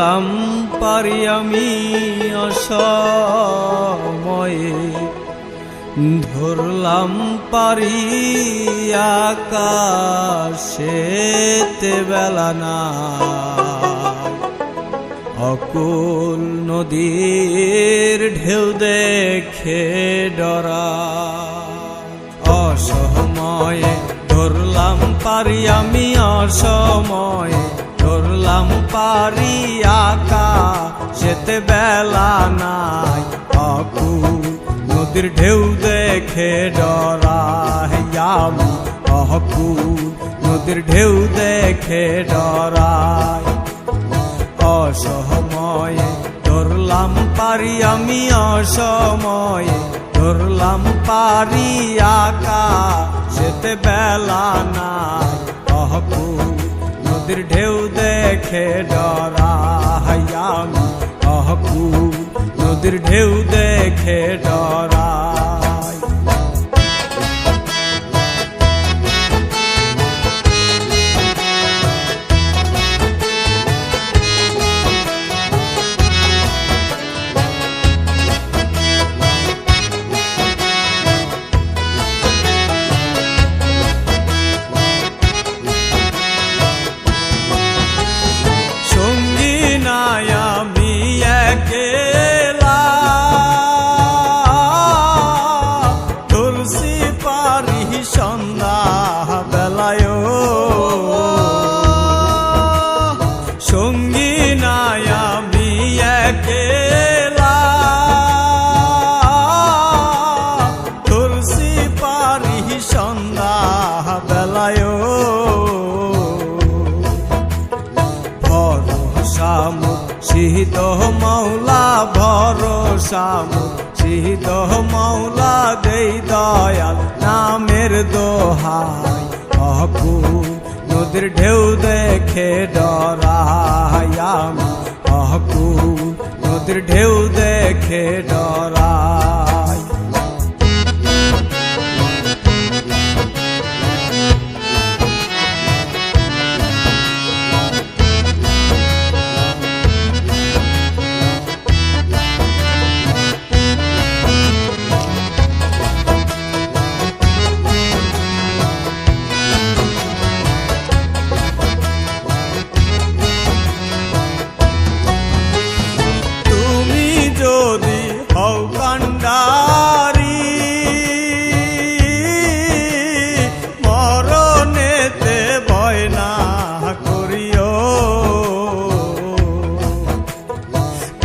ধরলাম পারি আমি অসময়ে, ধরলাম পারি আকাশেতে বেলা না। অকুল নদীর ঢেউ দেখে ডরা, অসময়ে ধরলাম পারি আমি অসময়ে, ধরলাম পারি আকাশেতে বেলা নাই। অকুল নদীর ঢেউ দেখে ডরাই আমি, অকুল নদীর ঢেউ দেখে ডরাই। অসময়ে ধরলাম পারি আমি অসময়ে, ধরলাম পারি আকাশেতে বেলা নাই। অকুল নদীর ঢেউ দেখে ডরাই আমি, অকুল নদীর ঢেউ দেখে ডরাই। সন্ধ্যা বেলায় সঙ্গী নাই আমি একলা, ধরছি পারি সন্ধ্যা বেলায়। ভরসা মুর্শিদ মাওলা, ভরসা মুর্শিদ মাওলা, দেই দয়াল নামের দোহাই। অকুল নদীর ঢেউ দেখে ডরাই আমি, অকুল নদীর ঢেউ দেখে ডরাই। যদি হও কান্ডারি মরণেতে ভয় না করিও,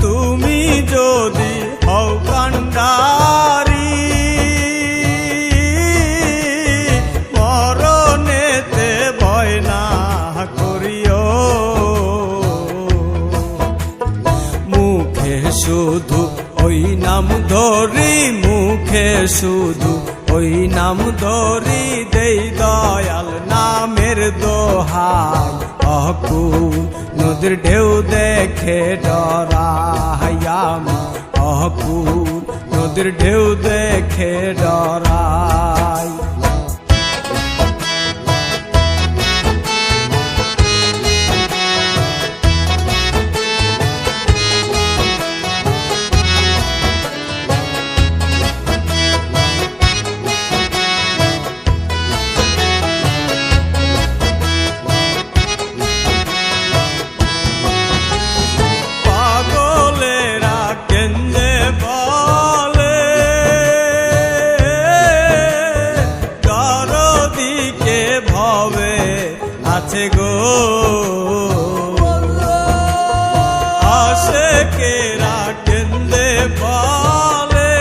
তুমি যদি হও কান্ডারি মরণেতে ভয় না করিও। মুখে শুধু ওই নাম ধরি, মুখে শুধু ওই নাম ধরি, দেই দয়াল নামের দোহাই। অকুল নদীর ঢেউ দেখে ডরাই আমি, অকুল নদীর ঢেউ দেখে ডরাই। আছে গো আশেকেরা কেন্দে বলে,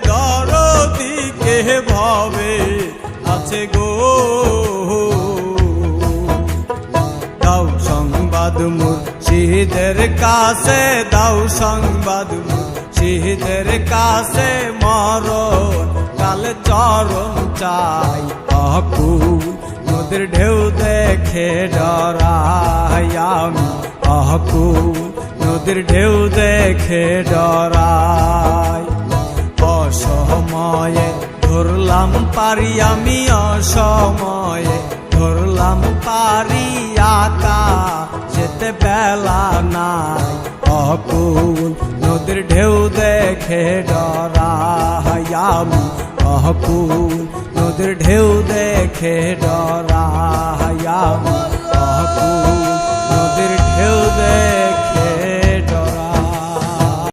দরদিকে ভাবে আছে গো। দাও সংবাদ মুর্শিদের কাছে, দাও সংবাদ মুর্শিদের কাছে, মরণ কাল চরণ চাই। অকুল নদীর ঢেউ দেখে ডরাই আমি, অকুল নদীর ঢেউ দেখে ডরাই। অসময়ে ধরলাম পারি আমি অসময়ে, ধরলাম পারি আকাশ হাতে বেলা নাই, অকুল নদীর ঢেউ দেখে ডরাই আমি, অকুল নদীর ঢেউ দেখে ডরাই আমি, অকুল নদীর ঢেউ দেখে